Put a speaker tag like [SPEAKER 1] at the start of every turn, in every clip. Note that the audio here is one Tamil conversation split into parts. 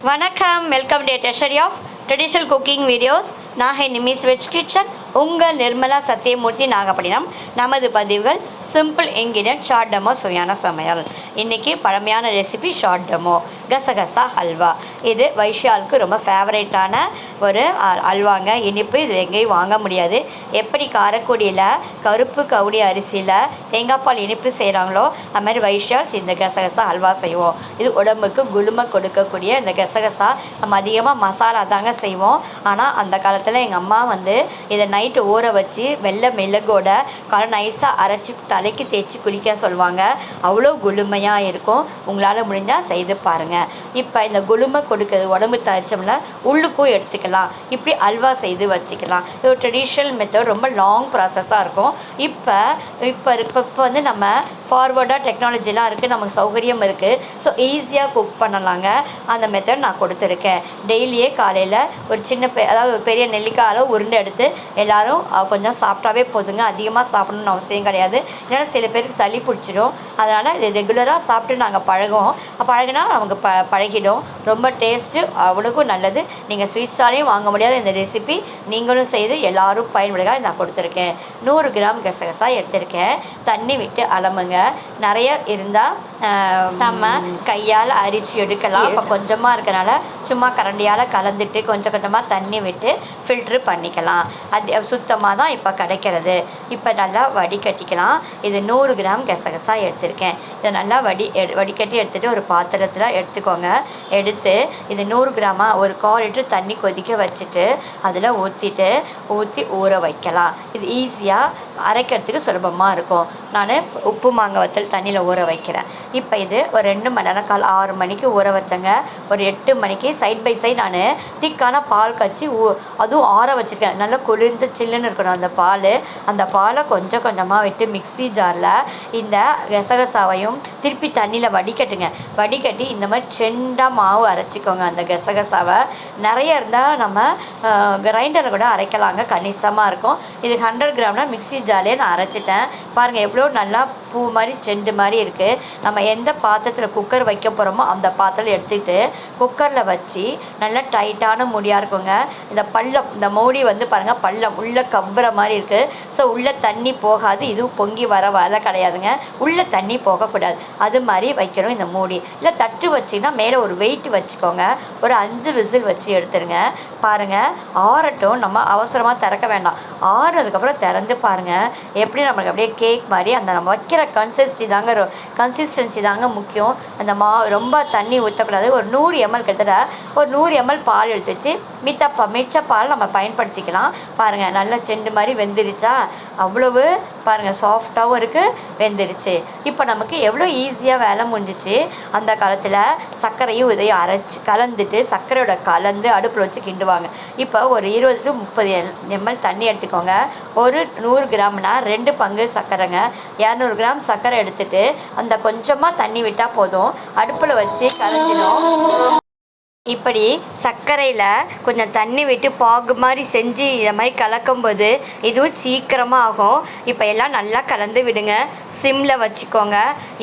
[SPEAKER 1] வணக்கம், welcome to treasury of traditional cooking videos. நான் நிமிஸ் வெஜ் கிச்சன், உங்கள் நிர்மலா சத்யமூர்த்தி, நாகப்பட்டினம். நமது பதிவுகள் சிம்பிள் இன்கிரியன்ட் ஷார்ட் டெமோ சுவையான சமையல். இன்றைக்கி பழமையான ரெசிபி ஷார்ட் டெமோ கசகசா ஹல்வா. இது வைஷாலுக்கு ரொம்ப ஃபேவரேட்டான ஒரு அல்வாங்க. இனிப்பு இது எங்கேயும் வாங்க முடியாது. எப்படி காரக்குடியில் கருப்பு கவுனி அரிசியில் தேங்காய் பால் இனிப்பு செய்கிறாங்களோ அது மாதிரி வைஷால்ஸ் இந்த கசகசா ஹல்வா செய்வோம். இது உடம்புக்கு குளுமை கொடுக்கக்கூடிய இந்த கசகசா. நம்ம அதிகமாக மசாலா தாங்க செய்வோம். ஆனால் அந்த காலத்தில் எங்கள் அம்மா இதை நைட்டு ஊற வச்சு வெள்ளை மிளகோட நைஸாக அரைச்சி தலைக்கு தேய்ச்சி குளிக்க சொல்லுவாங்க. அவ்வளோ குளுமையாக இருக்கும். உங்களால் முடிஞ்சால் செய்து பாருங்கள். இப்போ இந்த குளுமை கொடுக்குறது உடம்பு தழைச்சோம்னா உள்ளுக்கும் எடுத்துக்கலாம். இப்படி அல்வா செய்து வச்சுக்கலாம். இது ஒரு ட்ரெடிஷ்னல் மெத்தட், ரொம்ப லாங் ப்ராசஸாக இருக்கும். இப்போ நம்ம ஃபார்வர்டாக டெக்னாலஜிலாம் இருக்குது, நமக்கு சௌகரியம் இருக்குது. ஸோ ஈஸியாக குக் பண்ணலாங்க. அந்த மெத்தட் நான் கொடுத்துருக்கேன். டெய்லியே காலையில் ஒரு அதாவது ஒரு பெரிய நெல்லிக்காய் அளவு உருண்டை எடுத்து எல்லோரும் கொஞ்சம் சாப்பிட்டாவே போதுங்க. அதிகமாக சாப்பிடணும்னு அவசியம் கிடையாது. ஏன்னா சில பேருக்கு சளி பிடிச்சிடும். அதனால் இது ரெகுலராக சாப்பிட்டு நாங்கள் பழகினா நமக்கு பழகிடும். ரொம்ப டேஸ்ட்டு, அவ்வளோக்கும் நல்லது. நீங்கள் ஸ்வீட்ஸாலையும் வாங்க முடியாத இந்த ரெசிபி நீங்களும் செய்து எல்லோரும் பயன்படுக நான் கொடுத்துருக்கேன். 100 கிராம் கசகசா எடுத்திருக்கேன். தண்ணி விட்டு அளமுங்க. நிறைய இருந்தால் நம்ம கையால் அரிச்சு எடுக்கலாம். இப்போ கொஞ்சமாக இருக்கனால சும்மா கரண்டியால் கலந்துட்டு கொஞ்சம் கொஞ்சமாக தண்ணி விட்டு ஃபில்ட்ரு பண்ணிக்கலாம். அது சுத்தமாக தான் இப்போ கிடைக்கிறது. இப்போ நல்லா வடிகட்டிக்கலாம். இது 100 கிராம் கசகசா எடுத்திருக்கேன். இதை நல்லா வடிகட்டி எடுத்துகிட்டு ஒரு பாத்திரத்தில் எடுத்துக்கோங்க. எடுத்து இது 100 கிராமாக ஒரு 1/4 லிட்டர் தண்ணி கொதிக்க வச்சுட்டு அதில் ஊற்றி ஊற வைக்கலாம். இது ஈஸியாக அரைக்கிறதுக்கு சுலபமாக இருக்கும். நான் உப்பு மாங்காய் வத்தல் தண்ணியில் ஊற வைக்கிறேன். இப்போ இது ஒரு 2 மணி நேரம், 6 மணிக்கு ஊற வச்சேங்க. ஒரு 8 மணிக்கு சைட் பை சைட் நான் திக்கான பால் காய்ச்சி அதுவும் ஆற வச்சுருக்கேன். நல்லா குளிர்ந்து சில்லுன்னு இருக்கணும் அந்த பாலை கொஞ்சம் கொஞ்சமாக விட்டு மிக்ஸி ஜாரில் இந்த கசகசாவையும் திருப்பி தண்ணியில் வடிகட்டி இந்த மாதிரி செண்டாக மாவு அரைச்சிக்கோங்க. அந்த கசகசாவை நிறைய இருந்தால் நம்ம கிரைண்டரில் கூட அரைக்கலாங்க, கணிசமாக இருக்கும். இது 100 கிராம்னா மிக்ஸி ஜாரிலே நான் அரைச்சிட்டேன். பாருங்கள் எவ்வளோ நல்லா பூ மாதிரி செண்டு மாதிரி இருக்குது. நம்ம எந்த பாத்திரத்தில் குக்கர் வைக்க போகிறோமோ அந்த பாத்திரம் எடுத்துகிட்டு குக்கரில் வச்சு நல்லா டைட்டான மூடியாக இருக்குங்க. இந்த மூடி பாருங்கள் பள்ளம் உள்ளே கவ்வுற மாதிரி இருக்குது. ஸோ உள்ளே தண்ணி போகாது. இதுவும் பொங்கி வர கிடையாதுங்க. உள்ளே தண்ணி போகக்கூடாது. அது மாதிரி வைக்கணும் இந்த மூடி. இல்லை தட்டு வச்சிங்கன்னா மேலே ஒரு வெயிட் வச்சுக்கோங்க. ஒரு 5 விசில் வச்சு எடுத்துருங்க. பாருங்கள் ஆறட்டும். நம்ம அவசரமாக திறக்க வேண்டாம். ஆறுனதுக்கப்புறம் திறந்து பாருங்கள் எப்படி நம்மளுக்கு அப்படியே கேக் மாதிரி அந்த நம்ம வைக்கிற கன்சிஸ்டன்சி தாங்க முக்கியம். அந்த ரொம்ப தண்ணி ஊற்றக்கூடாது. ஒரு 100 ml கிட்டத்தட்ட ஒரு 100 ml பால் எடுத்து வச்சு மிச்ச பால் நம்ம பயன்படுத்திக்கலாம். பாருங்கள் நல்லா செண்டு மாதிரி வெந்துருச்சா? அவ்வளவு பாருங்கள் சாஃப்டாகவும் இருக்குது, வெந்துருச்சு. இப்போ நமக்கு எவ்வளோ ஈஸியாக வேலை முடிஞ்சிச்சு. அந்த காலத்தில் சர்க்கரையும் இதையும் அரைச்சி கலந்துட்டு சர்க்கரையோட கலந்து அடுப்பில் வச்சு கிண்டுவாங்க. இப்போ ஒரு 20 to 30 ml தண்ணி எடுத்துக்கோங்க. ஒரு 100 கிராம்னா 2 பங்கு சர்க்கரைங்க. 200 கிராம் சர்க்கரை எடுத்துகிட்டு அந்த கொஞ்சமாக தண்ணி விட்டால் போதும். அடுப்பில் வச்சு கலந்துடும். இப்படி சர்க்கரையில் கொஞ்சம் தண்ணி விட்டு பாகு மாதிரி செஞ்சு இதை மாதிரி கலக்கும்போது இதுவும் சீக்கிரமாக ஆகும். இப்போ எல்லாம் நல்லா கலந்து விடுங்க. சிம்மில் வச்சுக்கோங்க.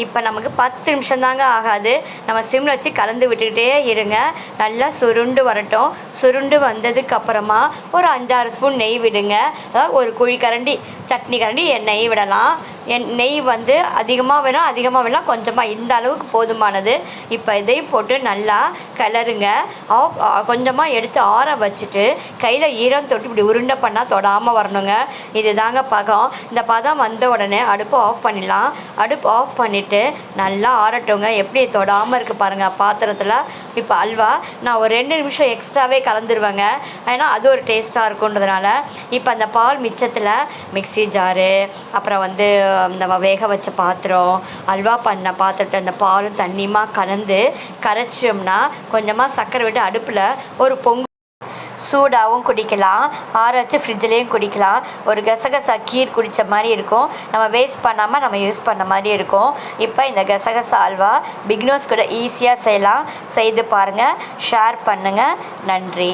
[SPEAKER 1] இப்போ நமக்கு 10 நிமிஷம் தாங்க ஆகாது. நம்ம சிம்மில் வச்சு கலந்து விட்டுக்கிட்டே இருங்க. நல்லா சுருண்டு வரட்டும். சுருண்டு வந்ததுக்கப்புறமா ஒரு 5-6 ஸ்பூன் நெய் விடுங்க. அதாவது ஒரு குழிக்கரண்டி சட்னி கரண்டி நெய் விடலாம். நெய் அதிகமாக வேணாம், கொஞ்சமாக இந்த அளவுக்கு போதுமானது. இப்போ இதையும் போட்டு நல்லா கிளறுங்க. கொஞ்சமாக எடுத்து ஆற வச்சுட்டு கையில் ஈரம் தொட்டு இப்படி உருண்டை பண்ணால் தொடாமல் வரணுங்க. இது தாங்க பதம். இந்த பதம் வந்த உடனே அடுப்பு ஆஃப் பண்ணிடலாம். அடுப்பு ஆஃப் பண்ணிவிட்டு நல்லா ஆறட்டுங்க. எப்படி தொடாமல் இருக்குது பாருங்கள் பாத்திரத்தில். இப்போ அல்வா நான் ஒரு 2 நிமிஷம் எக்ஸ்ட்ராவே கலந்துருவேங்க. ஏன்னா அது ஒரு டேஸ்ட்டாக இருக்குன்றதுனால. இப்போ அந்த பால் மிச்சத்தில் மிக்ஸி ஜாரு, அப்புறம் நம்ம வேக வச்ச பாத்திரம், அல்வா பண்ண பாத்திரத்தில் அந்த பாலும் தண்ணியுமா கரைச்சோம்னா கொஞ்சமாக சர்க்கரை விட்டு அடுப்பில் ஒரு சூடாகவும் குடிக்கலாம். ஆற வச்சு ஃப்ரிட்ஜ்லேயும் குடிக்கலாம். ஒரு கசகசா கீர் குடித்த மாதிரி இருக்கும். நம்ம வேஸ்ட் பண்ணாமல் நம்ம யூஸ் பண்ண மாதிரி இருக்கும். இப்போ இந்த கசகசா அல்வா பிகினர்ஸ் கூட ஈஸியாக செய்யலாம். செய்து பாருங்கள். ஷேர் பண்ணுங்கள். நன்றி.